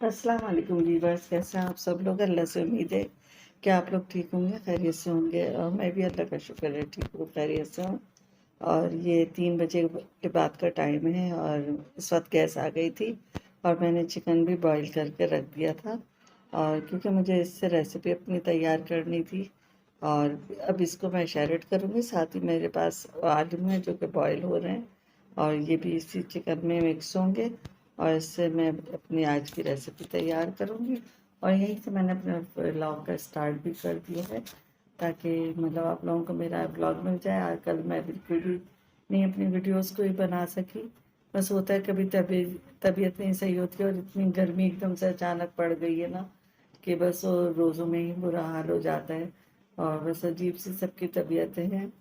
अस्सलाम वालेकुम वीवर्स, कैसे हैं आप सब लोग। अल्लाह से उम्मीद है कि आप लोग ठीक होंगे, खैरियत से होंगे। और मैं भी अल्लाह का शुक्र है ठीक हूँ, खैरियत से हूँ। और ये 3 बजे के बाद का टाइम है और इस वक्त गैस आ गई थी और मैंने चिकन भी बॉईल करके रख दिया था। और क्योंकि मुझे इससे रेसिपी अपनी तैयार करनी थी और अब इसको मैं शेयर करूँगी। साथ ही मेरे पास आलू हैं जो कि बॉईल हो रहे हैं और ये भी इसी चिकन में मिक्स होंगे और इससे मैं अपनी आज की रेसिपी तैयार करूँगी। और यहीं से मैंने अपने व्लॉग का स्टार्ट भी कर दिया है ताकि मतलब आप लोगों को मेरा व्लॉग मिल जाए। आजकल मैं बिल्कुल भी नहीं अपनी वीडियोस को ही बना सकी। बस होता है कभी तबीयत नहीं सही होती और इतनी गर्मी एकदम से अचानक पड़ गई है ना कि बस वो रोज़ों में ही बुरा हाल हो जाता है और बस अजीब सी सबकी तबीयतें हैं।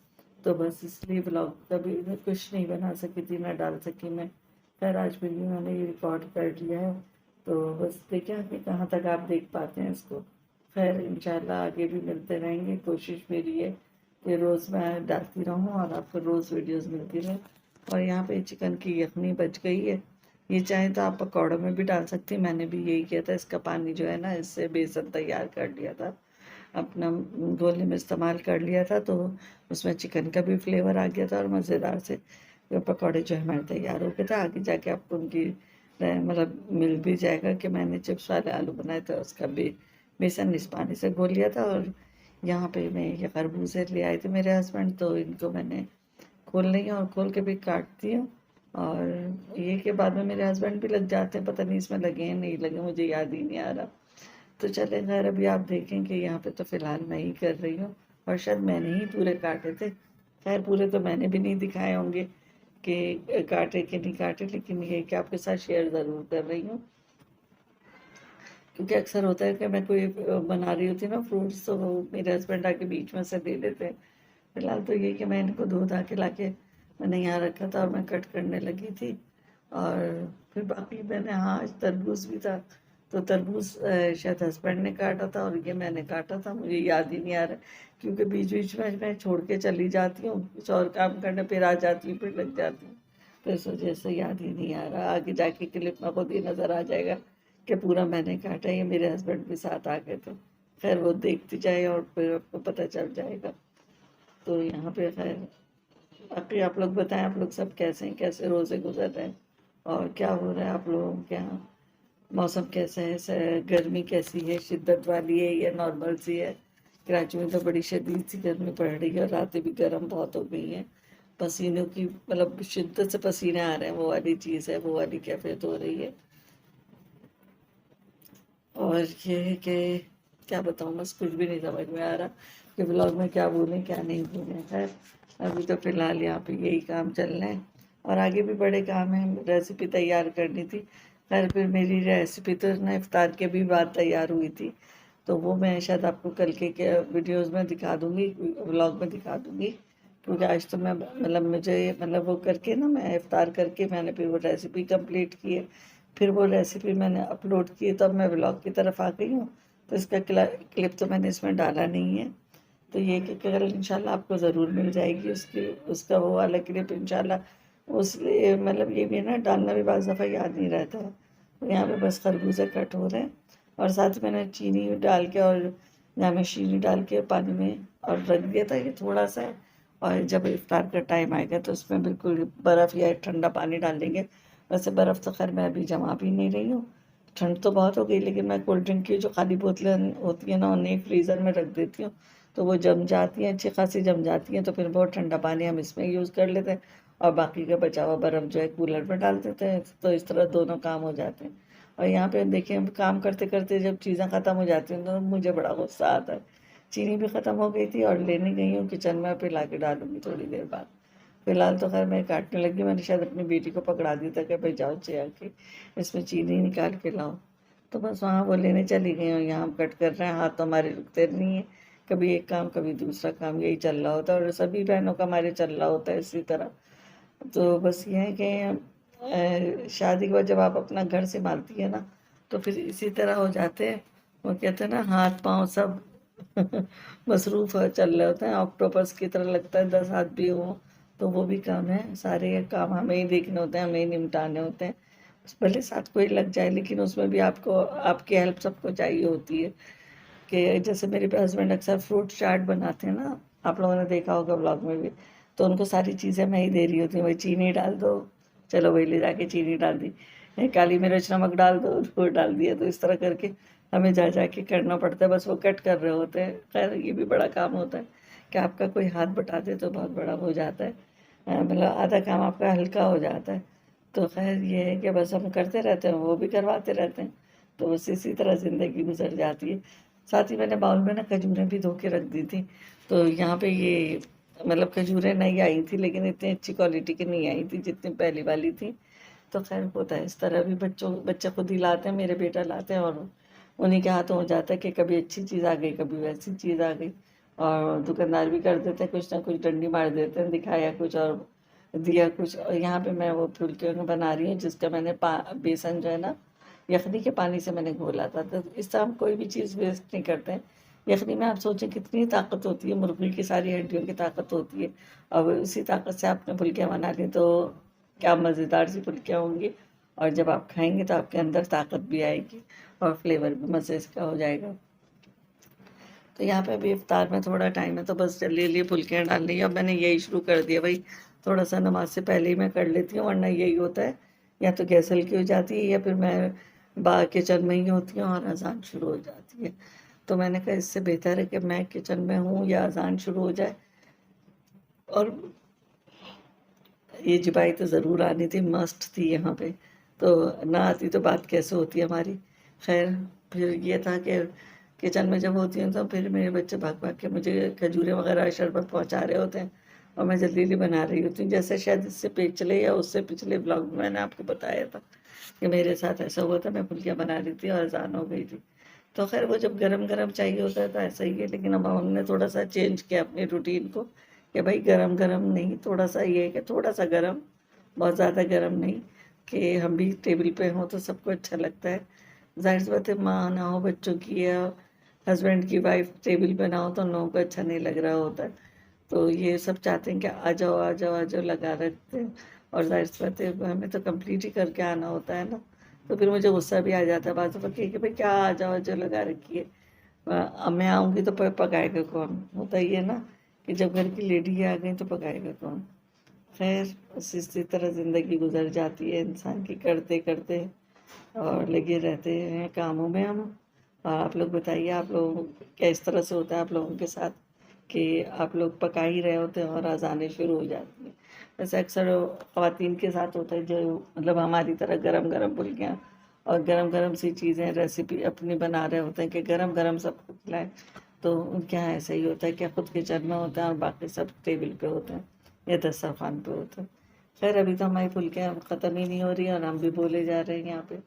तो बस इसलिए ब्लॉग कभी कुछ नहीं बना सकी थी, ना डाल सकी मैं। खैर आज फिर भी मैंने ये रिकॉर्ड कर लिया है तो बस देखें कि कहाँ तक आप देख पाते हैं इसको। खैर इंशाल्लाह आगे भी मिलते रहेंगे। कोशिश मेरी है कि रोज़ मैं डालती रहूँ और आपको रोज़ वीडियोस मिलती रहे। और यहाँ पे चिकन की यखनी बच गई है, ये चाहे तो आप पकौड़ों में भी डाल सकती हैं। मैंने भी यही किया था, इसका पानी जो है ना इससे बेसन तैयार कर लिया था, अपना गोले में इस्तेमाल कर लिया था। तो उसमें चिकन का भी फ्लेवर आ गया था और मज़ेदार से वो पकौड़े जो है हमारे तैयार हो गए थे। आगे जाके आपको उनकी मतलब मिल भी जाएगा कि मैंने चिप्स वाले आलू बनाए थे, उसका भी बेसन इस पानी से घोल लिया था। और यहाँ पे मैं ये खरबूजे ले आए थे मेरे हस्बैंड, तो इनको मैंने खोल रही हूँ और खोल के भी काटती हूँ। और ये के बाद में मेरे हस्बैंड भी लग जाते हैं, पता नहीं इसमें लगे हैं नहीं लगे, मुझे याद ही नहीं आ रहा। तो चले खैर अभी आप देखें कि यहाँ पे तो फ़िलहाल मैं ही कर रही हूँ और शायद मैंने ही पूरे काटे थे। खैर पूरे तो मैंने भी नहीं दिखाए होंगे कि काटे कि नहीं काटे, लेकिन ये कि आपके साथ शेयर ज़रूर कर रही हूँ। क्योंकि अक्सर होता है कि मैं कोई बना रही होती हूँ ना फ्रूट्स, तो वो मेरे हस्बैंड आके बीच में से दे देते हैं। फिलहाल तो ये कि मैं इनको धो धा के लाके मैंने यहाँ रखा था और मैं कट करने लगी थी। और फिर बाकी मैंने, हाँ आज तरबूज भी था तो तरबूज शायद हस्बैंड ने काटा था और ये मैंने काटा था, मुझे याद ही नहीं आ रहा क्योंकि बीच बीच में मैं छोड़ के चली जाती हूँ कुछ और काम करने, फिर आ जाती हूँ फिर लग जाती हूँ। तो इस वजह से याद ही नहीं आ रहा। आगे जाके क्लिप में खुद ही नज़र आ जाएगा कि पूरा मैंने काटा। ये मेरे हस्बैंड भी साथ आ गए थे। खैर वो देखती जाए और फिर आपको पता चल जाएगा। तो यहाँ पे खैर बाकी आप लोग बताएं, आप लोग सब कैसे हैं, कैसे रोज़े गुजर रहे हैं और क्या हो रहा है आप लोगों के यहाँ। मौसम कैसा है, गर्मी कैसी है, शिद्दत वाली है या नॉर्मल सी है। कराची में तो बड़ी शदीद सी गर्मी पड़ रही है और रातें भी गर्म बहुत हो गई हैं। पसीनों की मतलब शिद्दत से पसीने आ रहे हैं, वो वाली चीज़ है, वो वाली कैफियत हो रही है। और ये है कि क्या बताऊँ, बस कुछ भी नहीं समझ में आ रहा कि ब्लॉग में क्या बोलें क्या नहीं बोलें। खैर अभी तो फ़िलहाल यहाँ पे यही काम चल रहे हैं और आगे भी बड़े काम हैं। रेसिपी तैयार करनी थी। खैर फिर मेरी रेसिपी तो ना इफ्तार के भी बाद तैयार हुई थी, तो वो मैं शायद आपको कल के वीडियोज़ में दिखा दूँगी, व्लॉग में दिखा दूँगी। क्योंकि आज तो मैं मतलब मुझे मतलब वो करके ना, मैं इफ्तार करके मैंने फिर वो रेसिपी कंप्लीट की है। फिर वो रेसिपी मैंने अपलोड की है, तब मैं व्लॉग की तरफ आ गई हूँ। तो इसका क्लिप तो मैंने इसमें डाला नहीं है। तो ये कि कल इंशाल्लाह आपको ज़रूर मिल जाएगी उसकी, उसका वो वाला क्लिप इंशाल्लाह। उसलिए मतलब ये भी है ना, डालना भी बाज़ दफ़ा याद नहीं रहता है। तो यहाँ पे बस खरबूजे कट हो रहे हैं और साथ ही मैंने चीनी डाल के और यहाँ में चीनी डाल के पानी में और रख दिया था ये थोड़ा सा। और जब इफ्तार का टाइम आएगा तो उसमें बिल्कुल बर्फ़ या ठंडा पानी डाल देंगे। वैसे बर्फ़ तो खैर मैं अभी जमा भी नहीं रही हूँ, ठंड तो बहुत हो गई, लेकिन मैं कोल्ड ड्रिंक की जो खाली बोतलें होती हैं ना उन्हें फ्रीज़र में रख देती हूँ। तो वो जम जाती हैं, अच्छी खासी जम जाती हैं, तो फिर बहुत ठंडा पानी हम इसमें यूज़ कर लेते हैं और बाकी का बचा हुआ बर्फ़ जो है कूलर में डाल देते हैं। तो इस तरह दोनों काम हो जाते हैं। और यहाँ पे देखिए हम काम करते करते जब चीज़ें ख़त्म हो जाती हैं तो मुझे बड़ा गुस्सा आता है। चीनी भी ख़त्म हो गई थी और लेने गई हूँ किचन में, फिर ला के डालूँगी थोड़ी देर बाद। फिलहाल तो खैर मैं काटने लगी, मैंने शायद अपनी बेटी को पकड़ा दिया था कि भाई जाओ चेयर के इसमें चीनी निकाल के लाओ। तो बस वहाँ वो लेने चली गई और यहाँ हम कट कर रहे हैं, हाथ तो हमारे रुकते नहीं हैं। कभी एक काम कभी दूसरा काम यही चल रहा होता है और सभी बहनों का हमारे चल रहा होता है इसी तरह। तो बस ये है कि शादी के बाद जब आप अपना घर संभालती है ना तो फिर इसी तरह हो जाते हैं। वो कहते हैं ना हाथ पाँव सब मसरूफ़ चल रहे होते हैं, ऑक्टोपस की तरह लगता है 10 हाथ भी हो। तो वो भी काम है, सारे काम हमें ही देखने होते हैं, हमें ही निपटाने होते हैं। भले साथ कोई लग जाए, लेकिन उसमें भी आपको आपकी हेल्प सबको चाहिए होती है। कि जैसे मेरे हस्बैंड अक्सर फ्रूट चाट बनाते हैं ना, आप लोगों ने देखा होगा ब्लॉग में भी, तो उनको सारी चीज़ें मैं ही दे रही होती हूँ, भाई चीनी डाल दो, चलो वही ले जाके चीनी डाल दी, काली मिर्च नमक डाल दो, वो डाल दिया। तो इस तरह करके हमें जा जा के करना पड़ता है, बस वो कट कर रहे होते हैं। खैर ये भी बड़ा काम होता है कि आपका कोई हाथ बटा दे तो बहुत बड़ा हो जाता है, मतलब आधा काम आपका हल्का हो जाता है। तो खैर ये है कि बस हम करते रहते हैं, वो भी करवाते रहते हैं, तो बस इसी तरह ज़िंदगी गुजर जाती है। साथ ही मैंने बाउल में ना खजूरें भी धो के रख दी थी, तो यहाँ पे ये मतलब खजूरें नई आई थी, लेकिन इतनी अच्छी क्वालिटी की नहीं आई थी जितनी पहली वाली थी। तो खैर होता है इस तरह भी, बच्चे खुद ही लाते हैं, मेरे बेटा लाते हैं, और उन्हीं के हाथों हो जाता है कि कभी अच्छी चीज़ आ गई, कभी वैसी चीज़ आ गई। और दुकानदार भी कर देते हैं, कुछ ना कुछ डंडी मार देते हैं, दिखाया कुछ और दिया कुछ। और यहाँ पे मैं वो फुलकियों बना रही हूँ, जिसका मैंने बेसन जो है ना, यखनी के पानी से मैंने घोला था। तो इस तरह हम कोई भी चीज़ वेस्ट नहीं करते हैं। यखनी में आप सोचें कितनी ताकत होती है, मुर्गी की सारी हड्डियों की ताकत होती है, अब उसी ताकत से आपने फुल्कियाँ बना ली, तो क्या मज़ेदार सी फुल्कियाँ होंगी। और जब आप खाएंगे तो आपके अंदर ताकत भी आएगी और फ्लेवर भी मज़े का हो जाएगा। तो यहाँ पे अभी इफ्तार में थोड़ा टाइम है, तो बस जल्दी जल्दी फुल्कियाँ डाल ली। अब मैंने यही शुरू कर दिया भाई, थोड़ा सा नमाज से पहले ही मैं कर लेती हूँ, वरना यही होता है, या तो गैस हल्की हो जाती है या फिर मैं बाहर किचन में ही होती हूँ और अजान शुरू हो जाती है। तो मैंने कहा इससे बेहतर है कि मैं किचन में हूँ या अजान शुरू हो जाए। और ये जिबाई तो ज़रूर आनी थी, मस्ट थी यहाँ पे, तो ना आती तो बात कैसे होती हमारी। खैर फिर ये था कि किचन में जब होती हूँ तो फिर मेरे बच्चे भाग भाग के मुझे खजूरें वगैरह शरबत पहुँचा रहे होते हैं, और मैं जल्दी जल्दी बना रही होती हूँ। जैसे शायद इससे पिछले या उससे पिछले ब्लॉग में मैंने आपको बताया था कि मेरे साथ ऐसा हुआ था, मैं फुल्कियाँ बना रही थी और अजान हो गई थी। तो खैर वो जब गरम गरम चाहिए होता है तो ऐसा ही है, लेकिन अब हमने थोड़ा सा चेंज किया अपनी रूटीन को कि भाई गरम गरम नहीं, थोड़ा सा ये है कि थोड़ा सा गरम, बहुत ज़्यादा गरम नहीं, कि हम भी टेबल पे हों तो सबको अच्छा लगता है। जाहिर सी बात है, माँ ना हो बच्चों की या हस्बैंड की वाइफ टेबल पे ना हो तो उन लोगों को अच्छा नहीं लग रहा होता है। तो ये सब चाहते हैं कि आ जाओ आ जाओ आ जाओ, लगा रखते हैं। और जाहिर सी बात है हमें तो कंप्लीट ही करके आना होता है ना, तो फिर मुझे गुस्सा भी आ जाता है बात पर कि भाई क्या आ जाओ जो लगा रखी है। अब मैं आऊँगी तो पकाएगा कौन, होता ही है ना कि जब घर की लेडी आ गई तो पकाएगा कौन। खैर बस इसी तरह ज़िंदगी गुजर जाती है इंसान की, करते करते, और लगे रहते हैं कामों में हम। और आप लोग बताइए, आप लोग क्या इस तरह से होता है आप लोगों के साथ कि आप लोग पका ही रहे होते हैं और अज़ानें शुरू हो जाती हैं। वैसे अक्सर ख़वातीन के साथ होता है, जो मतलब हमारी तरह गरम गरम फुल्कियाँ और गरम गरम सी चीज़ें रेसिपी अपनी बना रहे होते हैं कि गरम गरम सबको खिलाएं। तो उनके यहाँ ऐसा ही होता है कि खुद किचन में होते हैं और बाकी सब टेबल पे होते हैं या दस्तरखान पे होते हैं। खैर अभी तो हमारी फुल्कियाँ ख़त्म ही नहीं हो रही और हम भी बोले जा रहे हैं यहाँ पे।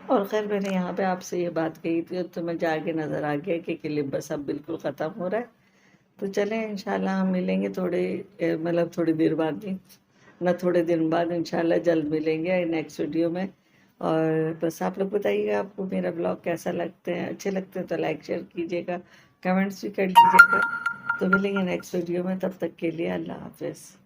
और खैर मैंने यहाँ पे आपसे ये बात कही थी तो मुझे आगे नज़र आ गया कि क्लिप बस अब बिल्कुल ख़त्म हो रहा है। तो चलें इंशाल्लाह हम मिलेंगे थोड़े मतलब थोड़ी देर बाद ही, ना थोड़े दिन बाद, इंशाल्लाह जल्द मिलेंगे नेक्स्ट वीडियो में। और बस आप लोग बताइएगा आपको मेरा ब्लॉग कैसा लगते हैं, अच्छे लगते हैं तो लाइक शेयर कीजिएगा, कमेंट्स भी कर लीजिएगा। तो मिलेंगे नेक्स्ट वीडियो में, तब तक के लिए अल्लाह हाफ़िज़।